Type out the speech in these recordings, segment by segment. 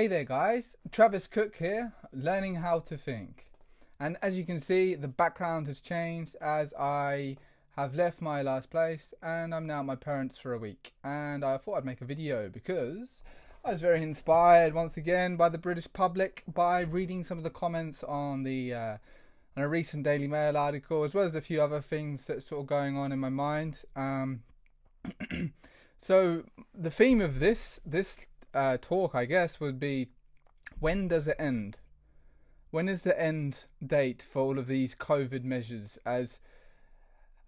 Hey there guys, Travis Cook here, learning how to think. And as you can see, the background has changed as I have left my last place and I'm now at my parents' for a week. And I thought I'd make a video because I was very inspired once again by the British public by reading some of the comments on on a recent Dailymail article, as well as a few other things that's sort of going on in my mind. So the theme of this talk, I guess, would be, when does it end? When is the end date for all of these COVID measures? As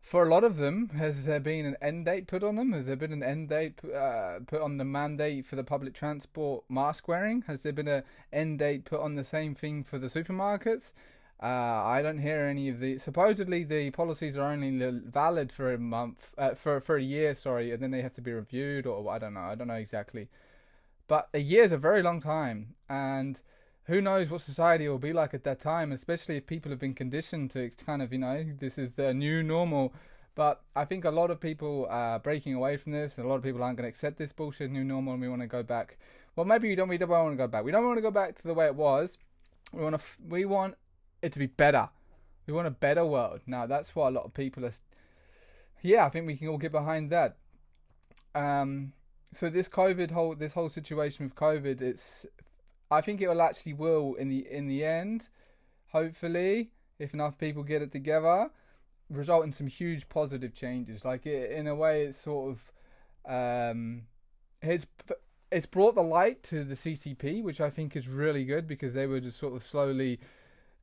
for a lot of them, has there been an end date put on them? Has there been an end date put on the mandate for the public transport mask wearing? Has there been an end date put on the same thing for the supermarkets? I don't hear any of the. Supposedly, the policies are only valid for a month, for a year, sorry, and then they have to be reviewed, or I don't know. I don't know exactly. But a year is a very long time, and who knows what society will be like at that time, especially if people have been conditioned to kind of, this is the new normal. But I think a lot of people are breaking away from this, and a lot of people aren't going to accept this bullshit new normal, and we want to go back. Well, maybe we don't want to go back. We don't want to go back to the way it was. We want it to be better. We want a better world. Now, that's what a lot of people are. Yeah, I think we can all get behind that. So this whole situation with COVID, I think it will in the end, hopefully, if enough people get it together, result in some huge positive changes. Like in a way, it's sort of it's brought the light to the CCP, which I think is really good, because they were just sort of slowly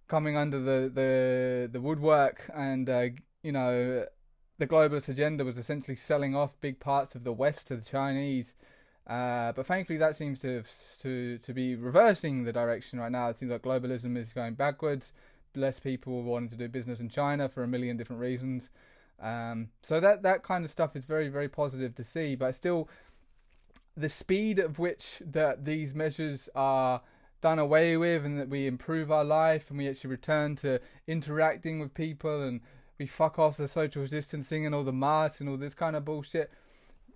coming under the woodwork, and the globalist agenda was essentially selling off big parts of the West to the Chinese. But thankfully, that seems to be reversing the direction right now. It seems like globalism is going backwards. Less people wanting to do business in China for a million different reasons. So that kind of stuff is very, very positive to see. But still, the speed of which these measures are done away with, and that we improve our life and we actually return to interacting with people, and we fuck off the social distancing and all the masks and all this kind of bullshit.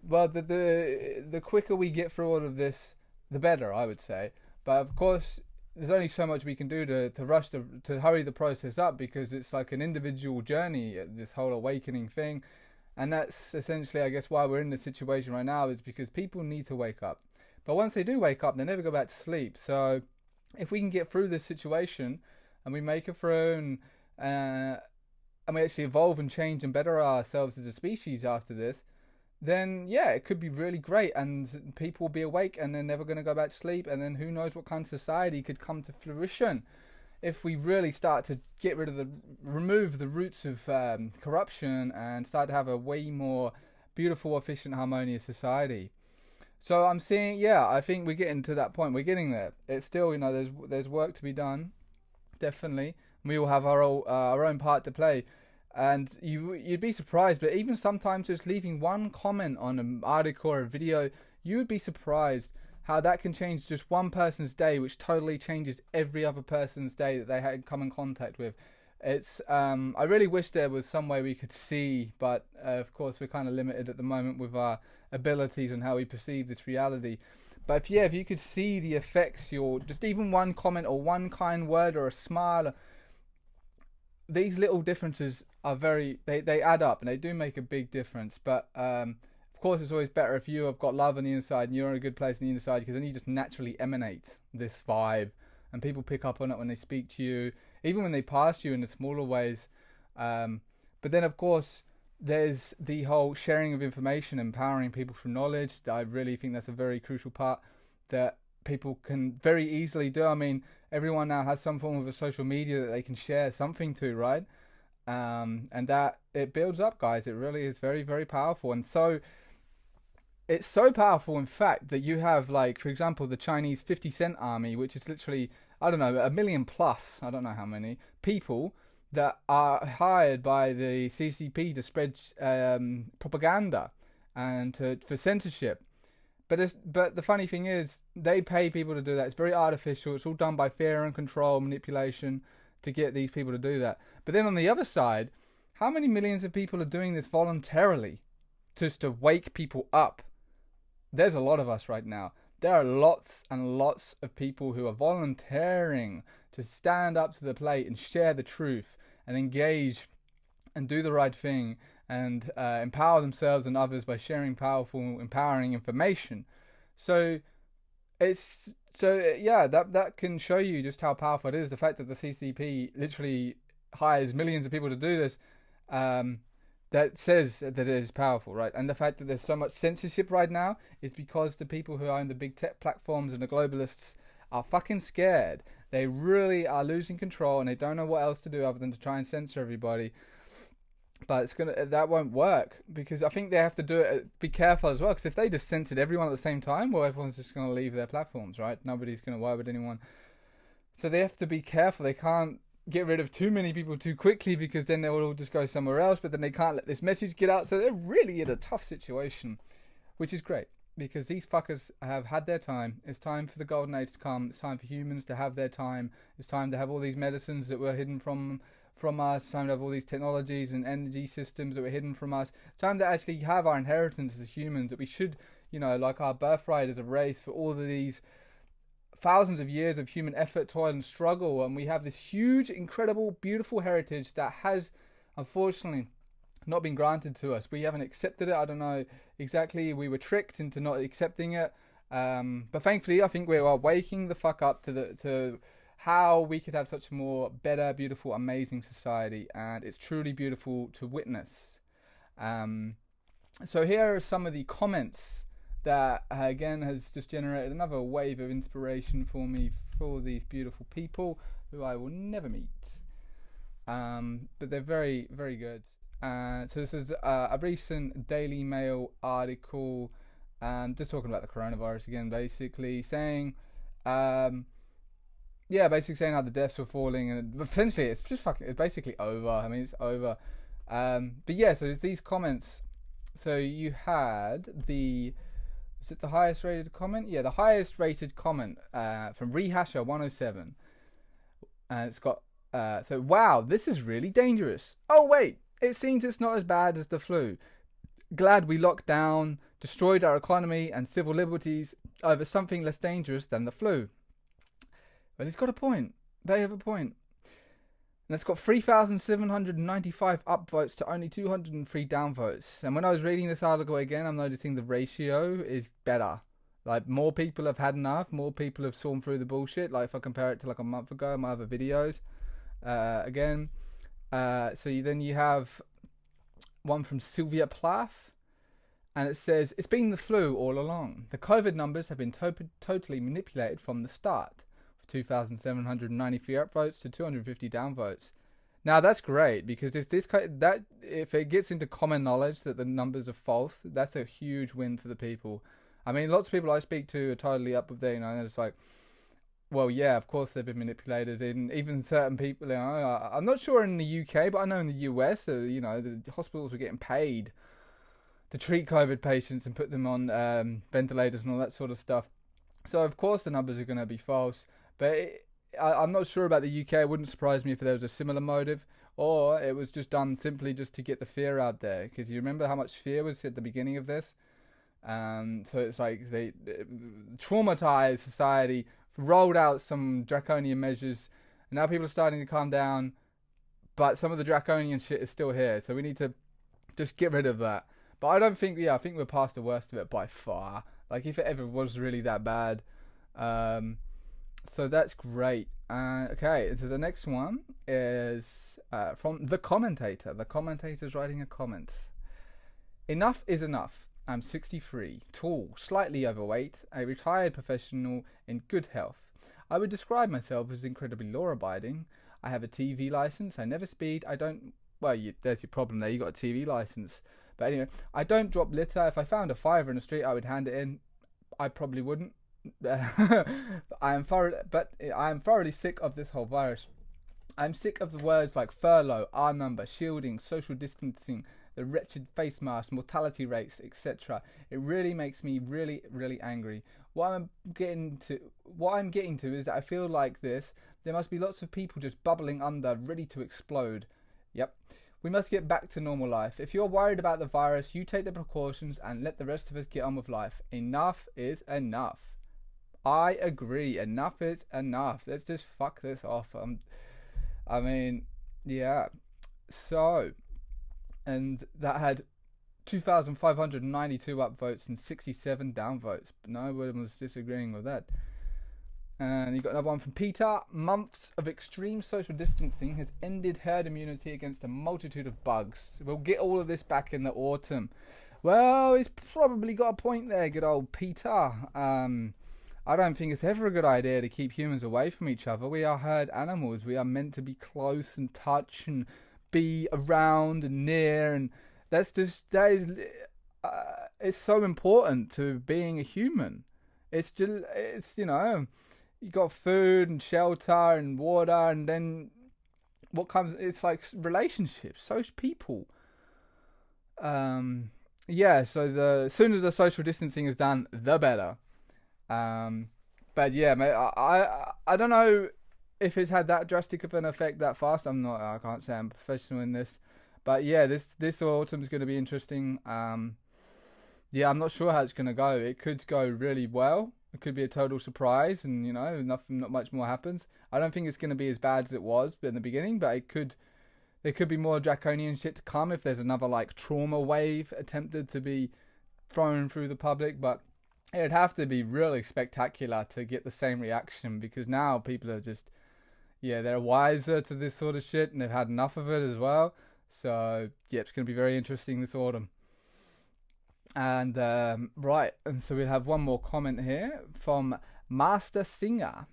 Well, the quicker we get through all of this, the better, I would say. But of course, there's only so much we can do to hurry the process up, because it's like an individual journey, this whole awakening thing. And that's essentially, I guess, why we're in this situation right now, is because people need to wake up. But once they do wake up, they never go back to sleep. So if we can get through this situation and we make it through, and we actually evolve and change and better ourselves as a species after this, then yeah, it could be really great, and people will be awake and they're never going to go back to sleep, and then who knows what kind of society could come to fruition if we really start to remove the roots of corruption and start to have a way more beautiful, efficient, harmonious society. So I'm seeing, I think we're getting to that point. We're getting there. It's still, there's work to be done, definitely. We all have our own part to play, and you'd be surprised. But even sometimes, just leaving one comment on an article or a video, you would be surprised how that can change just one person's day, which totally changes every other person's day that they had come in contact with. It's I really wish there was some way we could see, but of course we're kind of limited at the moment with our abilities and how we perceive this reality. But if you could see the effects, just even one comment or one kind word or a smile, these little differences are they add up, and they do make a big difference. But of course, it's always better if you have got love on the inside and you're in a good place on the inside, because then you just naturally emanate this vibe, and people pick up on it when they speak to you, even when they pass you in the smaller ways. But then, of course, there's the whole sharing of information, empowering people through knowledge. I really think that's a very crucial part that people can very easily do. I mean, everyone now has some form of a social media that they can share something to, right? And that it builds up, guys. It really is very, very powerful. And so it's so powerful, in fact, that you have, like, for example, the Chinese 50-cent army, which is literally, I don't know, 1 million plus, I don't know how many people that are hired by the CCP to spread propaganda and for censorship. But the funny thing is, they pay people to do that. It's very artificial. It's all done by fear and control, manipulation, to get these people to do that. But then on the other side, how many millions of people are doing this voluntarily, just to wake people up? There's a lot of us right now. there are lots and lots of people who are volunteering to stand up to the plate and share the truth and engage and do the right thing and empower themselves and others by sharing powerful, empowering information. So that can show you just how powerful it is. The fact that the CCP literally hires millions of people to do this, that says that it is powerful, right? And the fact that there's so much censorship right now is because the people who own the big tech platforms and the globalists are fucking scared. They really are losing control and they don't know what else to do other than to try and censor everybody. But that won't work, because I think they have to do it. Be careful as well, because if they just censored everyone at the same time, well, everyone's just going to leave their platforms, right? Nobody's going to work with anyone. So they have to be careful. They can't get rid of too many people too quickly, because then they will all just go somewhere else. But then they can't let this message get out. So they're really in a tough situation, which is great, because these fuckers have had their time. It's time for the golden age to come. It's time for humans to have their time. It's time to have all these medicines that were hidden from us. It's time to have all these technologies and energy systems that were hidden from us. It's time to actually have our inheritance as humans, that we should, like our birthright as a race for all of these thousands of years of human effort, toil and struggle. And we have this huge, incredible, beautiful heritage that has, unfortunately, not been granted to us. We haven't accepted it. I don't know exactly. We were tricked into not accepting it. But thankfully, I think we are waking the fuck up to how we could have such a more better, beautiful, amazing society. And it's truly beautiful to witness. So here are some of the comments that, again, has just generated another wave of inspiration for me, for these beautiful people who I will never meet. But they're very, very good. So this is a recent Dailymail article, just talking about the coronavirus again, basically saying, basically saying how the deaths were falling, and essentially it's just it's basically over. I mean, it's over. But yeah, so there's these comments. So you had is it the highest rated comment? Yeah, the highest rated comment from Rehasher107. And it's got, wow, this is really dangerous. Oh wait, it seems it's not as bad as the flu. Glad we locked down, destroyed our economy and civil liberties over something less dangerous than the flu. But he's got a point. They have a point. And it's got 3,795 upvotes to only 203 downvotes. And when I was reading this article again, I'm noticing the ratio is better. Like, more people have had enough. More people have sawn through the bullshit. Like, if I compare it to like a month ago, my other videos. Again. Then you have one from Sylvia Plath. And it says, it's been the flu all along. The COVID numbers have been totally manipulated from the start. 2,793 upvotes to 250 downvotes. Now that's great, because if it gets into common knowledge that the numbers are false, that's a huge win for the people. I mean, lots of people I speak to are totally up with that, and it's like, well, yeah, of course they've been manipulated. And even certain people, I'm not sure in the UK, but I know in the US, the hospitals were getting paid to treat COVID patients and put them on ventilators and all that sort of stuff. So of course the numbers are going to be false. But I'm not sure about the UK. It wouldn't surprise me if there was a similar motive, or it was just done simply just to get the fear out there. Because you remember how much fear was at the beginning of this? So it's like they traumatized society, rolled out some draconian measures, and now people are starting to calm down. But some of the draconian shit is still here, so we need to just get rid of that. But I don't think, I think we're past the worst of it by far. Like, if it ever was really that bad. So that's great. Okay, so the next one is from The Commentator. The Commentator's writing a comment. Enough is enough. I'm 63, tall, slightly overweight, a retired professional in good health. I would describe myself as incredibly law-abiding. I have a TV license. I never speed. I don't... Well, there's your problem there. You got a TV license. But anyway, I don't drop litter. If I found a fiver in the street, I would hand it in. I probably wouldn't. I am thoroughly sick of this whole virus. I'm sick of the words like furlough, R number, shielding, social distancing, the wretched face mask, mortality rates, etc. It really makes me really, really angry. What I'm getting to is that I feel like there must be lots of people just bubbling under, ready to explode. Yep. We must get back to normal life. If you're worried about the virus, you take the precautions and let the rest of us get on with life. Enough is enough. I agree. Enough is enough. Let's just fuck this off. I mean, yeah. So, and that had 2,592 upvotes and 67 downvotes. But no one was disagreeing with that. And you got another one from Peter. Months of extreme social distancing has ended herd immunity against a multitude of bugs. We'll get all of this back in the autumn. Well, he's probably got a point there, good old Peter. I don't think it's ever a good idea to keep humans away from each other. We are herd animals. We are meant to be close and touch and be around and near, and it's so important to being a human. It's you got food and shelter and water, and then what comes? It's like relationships, social people. So the sooner the social distancing is done, the better. But yeah, mate, I don't know if it's had that drastic of an effect that fast. I can't say I'm a professional in this, but yeah, this autumn is going to be interesting. Yeah, I'm not sure how it's going to go. It could go really well. It could be a total surprise, and not much more happens. I don't think it's going to be as bad as it was in the beginning, but there could be more draconian shit to come if there's another like trauma wave attempted to be thrown through the public. But it'd have to be really spectacular to get the same reaction, because now people are just, they're wiser to this sort of shit, and they've had enough of it as well. So yeah, it's going to be very interesting this autumn. And right, and so we have one more comment here from Master Singer.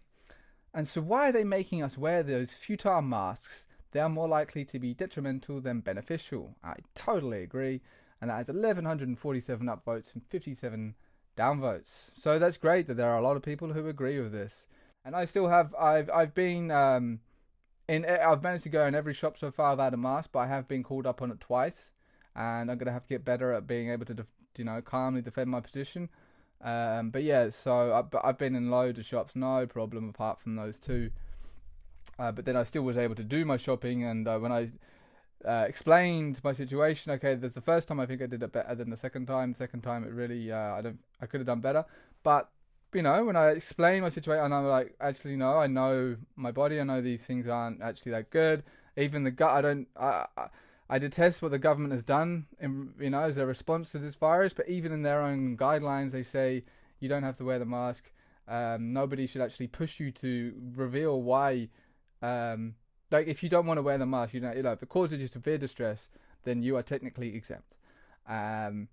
And so why are they making us wear those futile masks? They are more likely to be detrimental than beneficial. I totally agree. And that has 1,147 upvotes and 57 downvotes. So that's great that there are a lot of people who agree with this. And I still have, I've been I've managed to go in every shop so far I've had a mask, but I have been called up on it twice, and I'm gonna have to get better at being able to calmly defend my position. But yeah, so I've been in loads of shops, no problem apart from those two. But then I still was able to do my shopping, and when I explained my situation, okay, there's the first time I think I did it better than the second time. The second time it really, I could have done better. But when I explained my situation, and I'm like, actually no, I know my body, I know these things aren't actually that good. Even the gut, I detest what the government has done, as a response to this virus. But even in their own guidelines, they say you don't have to wear the mask. Nobody should actually push you to reveal why. Like if you don't want to wear the mask, if it causes you severe distress, then you are technically exempt. And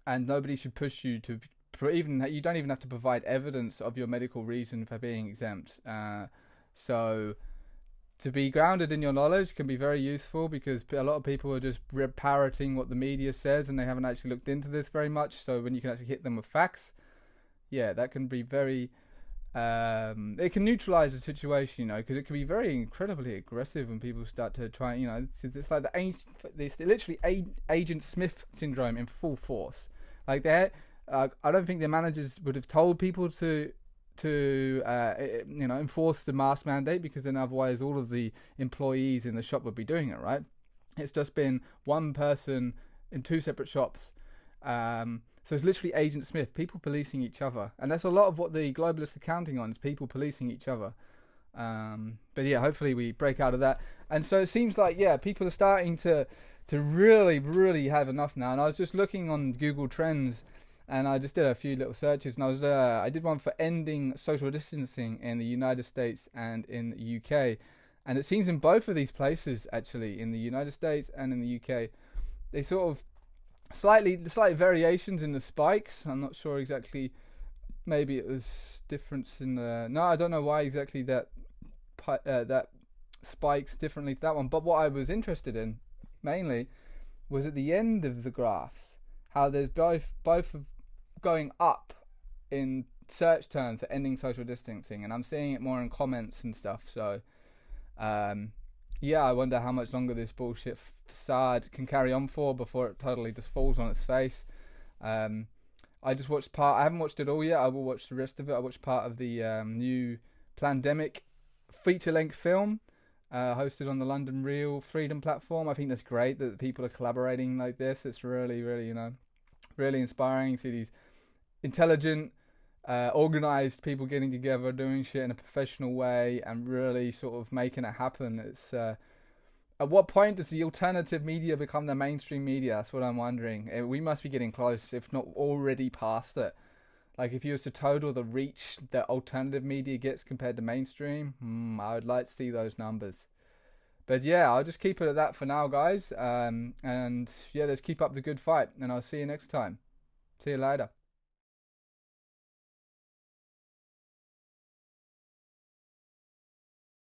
nobody should push you to you don't even have to provide evidence of your medical reason for being exempt. So to be grounded in your knowledge can be very useful, because a lot of people are just parroting what the media says, and they haven't actually looked into this very much. So when you can actually hit them with facts, that can be very it can neutralize the situation, because it can be very incredibly aggressive when people start to try. It's like it's literally Agent Smith syndrome in full force. Like I don't think the managers would have told people to enforce the mask mandate, because then otherwise all of the employees in the shop would be doing it, right? It's just been one person in two separate shops. So it's literally Agent Smith, people policing each other. And that's a lot of what the globalists are counting on, is people policing each other. But yeah, hopefully we break out of that. And so it seems like, people are starting to really, really have enough now. And I was just looking on Google Trends, and I just did a few little searches, and I did one for ending social distancing in the United States and in the UK. And it seems in both of these places, actually, in the United States and in the UK, they sort of slight variations in the spikes. I'm not sure exactly. Maybe it was difference in the. No, I don't know why exactly that spikes differently to that one. But what I was interested in mainly was at the end of the graphs, how there's both of going up in search terms for ending social distancing, and I'm seeing it more in comments and stuff. So, I wonder how much longer this bullshit facade can carry on for before it totally just falls on its face. I just watched I haven't watched it all yet. I will watch the rest of it. I watched part of the new Plandemic feature-length film hosted on the London Real Freedom platform. I think that's great that people are collaborating like this. It's really, really, really inspiring to see these intelligent, organized people getting together, doing shit in a professional way, and really sort of making it happen. It's at what point does the alternative media become the mainstream media? That's what I'm wondering. We must be getting close, if not already past it. Like if you was to total the reach that alternative media gets compared to mainstream, I would like to see those numbers. But yeah, I'll just keep it at that for now, guys. And yeah, let's keep up the good fight, and I'll see you next time. See you later.